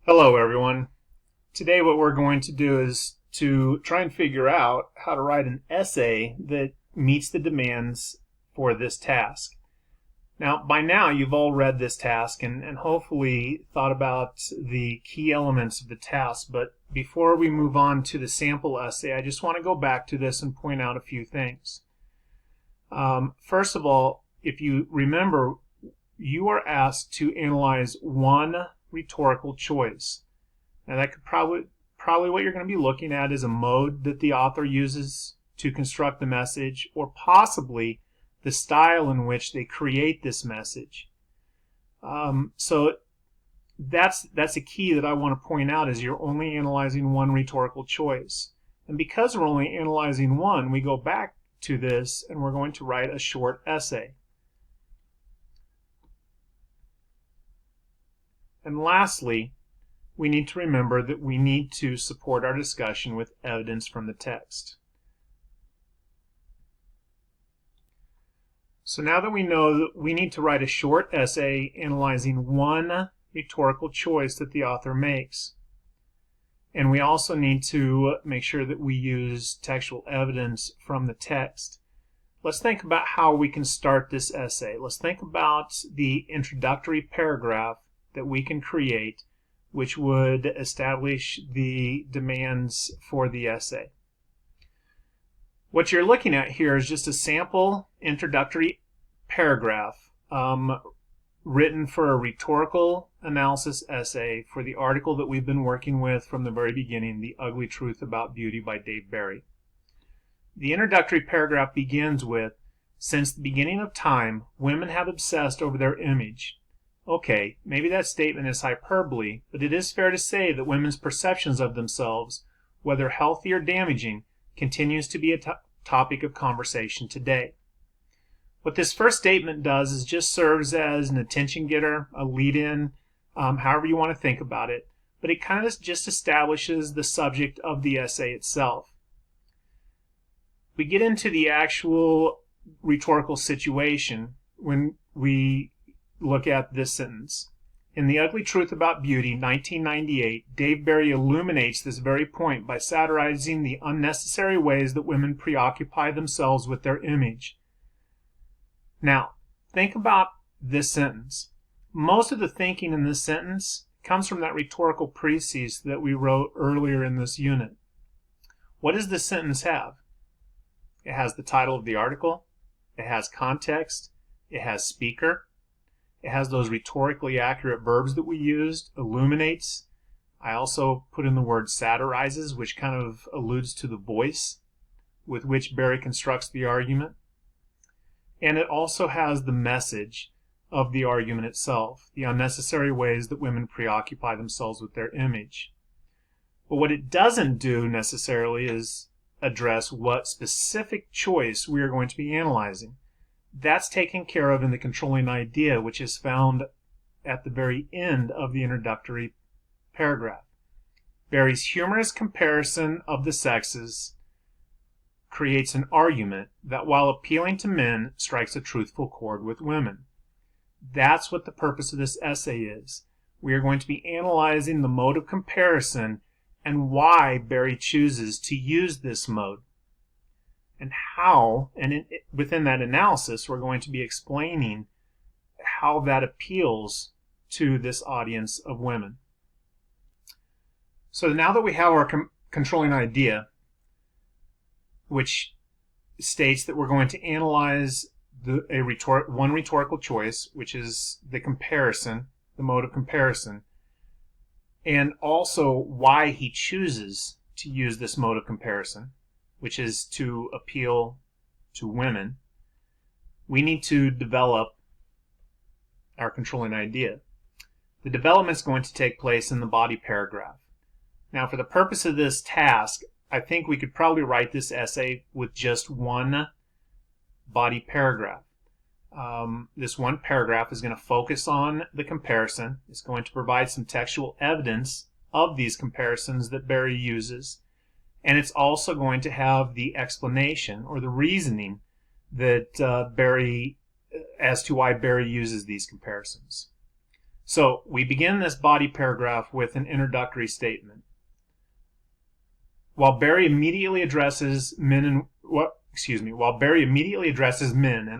Hello everyone. Today what we're going to do is to try and figure out how to write an essay that meets the demands for this task. Now, by now you've all read this task and hopefully thought about the key elements of the task, but before we move on to the sample essay, I just want to go back to this and point out a few things. First of all, if you remember, you are asked to analyze one rhetorical choice. Now that could probably what you're going to be looking at is a mode that the author uses to construct the message, or possibly the style in which they create this message. So that's a key that I want to point out, is you're only analyzing one rhetorical choice. And because we're only analyzing one, we go back to this and we're going to write a short essay. And lastly, we need to remember that we need to support our discussion with evidence from the text. So now that we know that we need to write a short essay analyzing one rhetorical choice that the author makes, and we also need to make sure that we use textual evidence from the text, let's think about how we can start this essay. Let's think about the introductory paragraph that we can create, which would establish the demands for the essay. What you're looking at here is just a sample introductory paragraph written for a rhetorical analysis essay for the article that we've been working with from the very beginning, The Ugly Truth About Beauty by Dave Barry. The introductory paragraph begins with, "Since the beginning of time, women have obsessed over their image." Okay, maybe that statement is hyperbole, but it is fair to say that women's perceptions of themselves, whether healthy or damaging, continues to be a topic of conversation today. What this first statement does is just serves as an attention getter, a lead-in, however you want to think about it, but it kind of just establishes the subject of the essay itself. We get into the actual rhetorical situation when we look at this sentence. In The Ugly Truth About Beauty, 1998, Dave Barry illuminates this very point by satirizing the unnecessary ways that women preoccupy themselves with their image. Now, think about this sentence. Most of the thinking in this sentence comes from that rhetorical precis that we wrote earlier in this unit. What does this sentence have? It has the title of the article, it has context, it has speaker, it has those rhetorically accurate verbs that we used, illuminates. I also put in the word satirizes, which kind of alludes to the voice with which Barry constructs the argument. And it also has the message of the argument itself, the unnecessary ways that women preoccupy themselves with their image. But what it doesn't do necessarily is address what specific choice we are going to be analyzing. That's taken care of in the controlling idea, which is found at the very end of the introductory paragraph. Barry's humorous comparison of the sexes creates an argument that, while appealing to men, strikes a truthful chord with women. That's what the purpose of this essay is. We are going to be analyzing the mode of comparison and why Barry chooses to use this mode. And how, and within that analysis, we're going to be explaining how that appeals to this audience of women. So now that we have our controlling idea, which states that we're going to analyze one rhetorical choice, which is the comparison, the mode of comparison, and also why he chooses to use this mode of comparison, which is to appeal to women, we need to develop our controlling idea. The development is going to take place in the body paragraph. Now, for the purpose of this task, I think we could probably write this essay with just one body paragraph. This one paragraph is going to focus on the comparison. It's going to provide some textual evidence of these comparisons that Barry uses. And it's also going to have the explanation or the reasoning that as to why Barry uses these comparisons. So we begin this body paragraph with an introductory statement. While Barry immediately addresses men and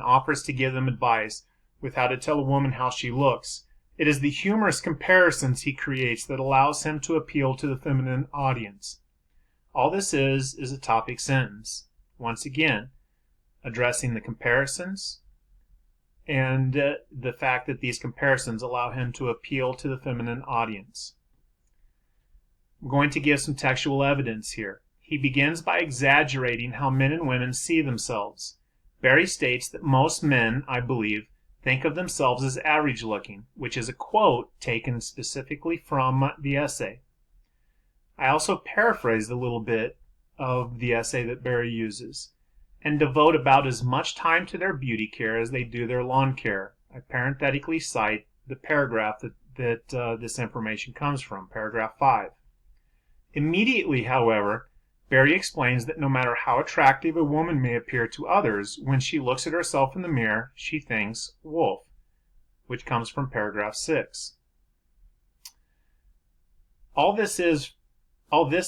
offers to give them advice with how to tell a woman how she looks, it is the humorous comparisons he creates that allows him to appeal to the feminine audience. All this is a topic sentence. Once again, addressing the comparisons and the fact that these comparisons allow him to appeal to the feminine audience. I'm going to give some textual evidence here. He begins by exaggerating how men and women see themselves. Barry states that most men, I believe, think of themselves as average looking, which is a quote taken specifically from the essay. I also paraphrased a little bit of the essay that Barry uses, and devote about as much time to their beauty care as they do their lawn care. I parenthetically cite the paragraph that this information comes from, paragraph 5. Immediately, however, Barry explains that no matter how attractive a woman may appear to others, when she looks at herself in the mirror, she thinks wolf, which comes from paragraph 6. All this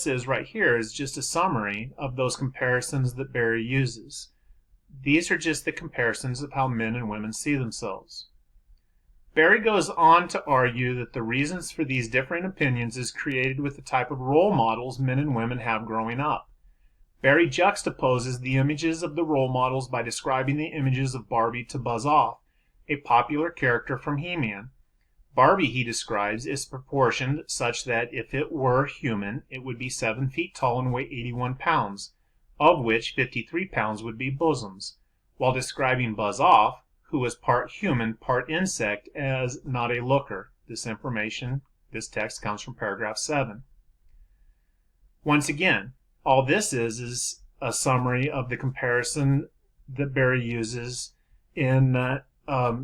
is right here is just a summary of those comparisons that Barry uses. These are just the comparisons of how men and women see themselves. Barry goes on to argue that the reasons for these differing opinions is created with the type of role models men and women have growing up. Barry juxtaposes the images of the role models by describing the images of Barbie to Buzz Off, a popular character from He-Man. Barbie, he describes, is proportioned such that if it were human, it would be 7 feet tall and weigh 81 pounds, of which 53 pounds would be bosoms, while describing Buzz Off, who was part human, part insect, as not a looker. This text comes from paragraph 7. Once again, all this is a summary of the comparison that Barry uses in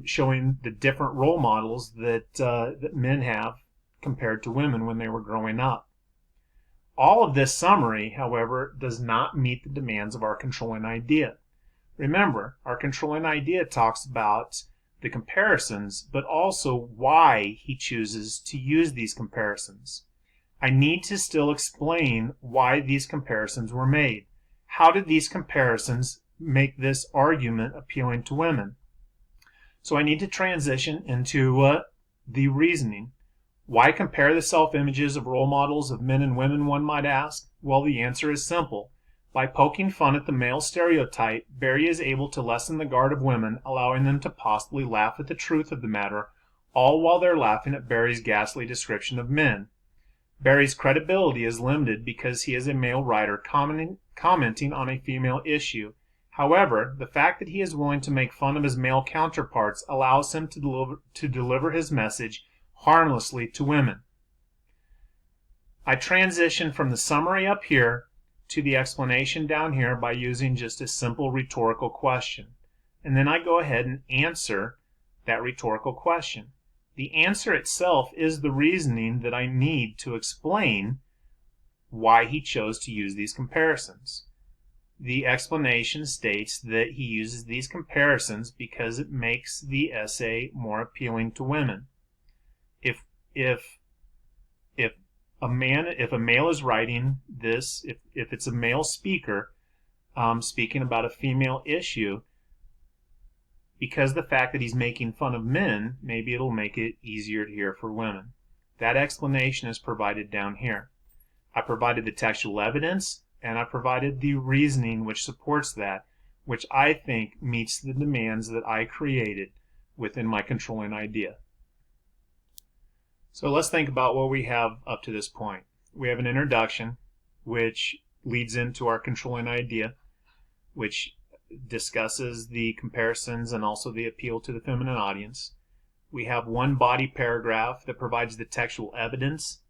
showing the different role models that men have compared to women when they were growing up. All of this summary, however, does not meet the demands of our controlling idea. Remember, our controlling idea talks about the comparisons, but also why he chooses to use these comparisons. I need to still explain why these comparisons were made. How did these comparisons make this argument appealing to women? So I need to transition into the reasoning. Why compare the self-images of role models of men and women, one might ask? Well, the answer is simple. By poking fun at the male stereotype, Barry is able to lessen the guard of women, allowing them to possibly laugh at the truth of the matter, all while they're laughing at Barry's ghastly description of men. Barry's credibility is limited because he is a male writer commenting on a female issue. However, the fact that he is willing to make fun of his male counterparts allows him to deliver his message harmlessly to women. I transition from the summary up here to the explanation down here by using just a simple rhetorical question. And then I go ahead and answer that rhetorical question. The answer itself is the reasoning that I need to explain why he chose to use these comparisons. The explanation states that he uses these comparisons because it makes the essay more appealing to women. If a male is writing this, if it's a male speaker speaking about a female issue, because the fact that he's making fun of men, maybe it'll make it easier to hear for women. That explanation is provided down here. I provided the textual evidence, and I provided the reasoning which supports that, which I think meets the demands that I created within my controlling idea. So let's think about what we have up to this point. We have an introduction, which leads into our controlling idea, which discusses the comparisons and also the appeal to the feminine audience. We have one body paragraph that provides the textual evidence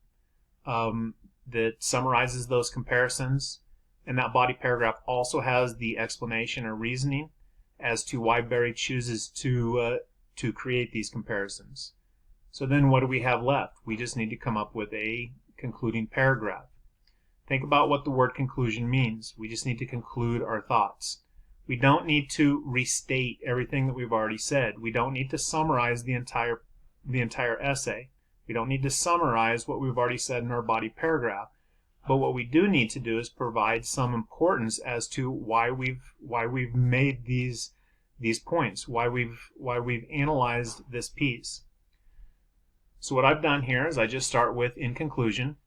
that summarizes those comparisons, and that body paragraph also has the explanation or reasoning as to why Barry chooses to create these comparisons. So then what do we have left? We just need to come up with a concluding paragraph. Think about what the word conclusion means. We just need to conclude our thoughts. We don't need to restate everything that we've already said. We don't need to summarize the entire the entire essay. We don't need to summarize what we've already said in our body paragraph. But what we do need to do is provide some importance as to why we've made these points, why we've analyzed this piece. So what I've done here is I just start with, in conclusion,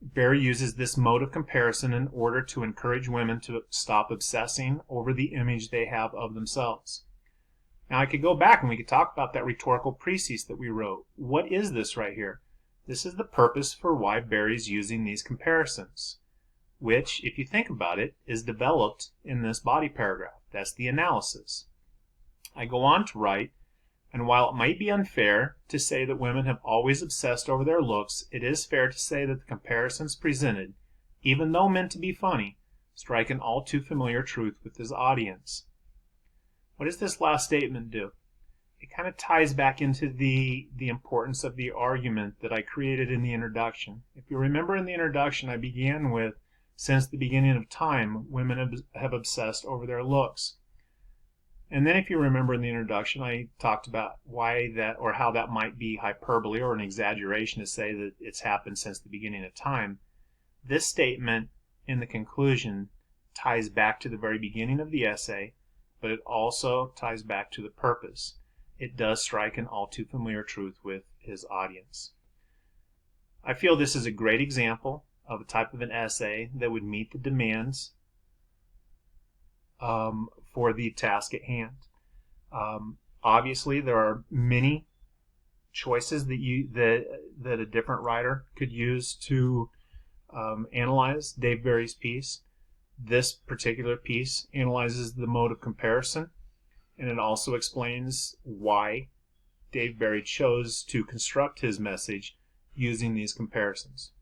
Barry uses this mode of comparison in order to encourage women to stop obsessing over the image they have of themselves. Now I could go back and we could talk about that rhetorical precis that we wrote. What is this right here? This is the purpose for why Barry's using these comparisons, which, if you think about it, is developed in this body paragraph. That's the analysis. I go on to write, and while it might be unfair to say that women have always obsessed over their looks, it is fair to say that the comparisons presented, even though meant to be funny, strike an all too familiar truth with his audience. What does this last statement do? It kind of ties back into the importance of the argument that I created in the introduction. If you remember in the introduction, I began with, since the beginning of time, women have obsessed over their looks. And then if you remember in the introduction, I talked about why that, or how that might be hyperbole or an exaggeration to say that it's happened since the beginning of time. This statement in the conclusion ties back to the very beginning of the essay, but it also ties back to the purpose. It does strike an all too familiar truth with his audience. I feel this is a great example of a type of an essay that would meet the demands for the task at hand. Obviously, there are many choices that a different writer could use to analyze Dave Barry's piece. This particular piece analyzes the mode of comparison, and it also explains why Dave Barry chose to construct his message using these comparisons.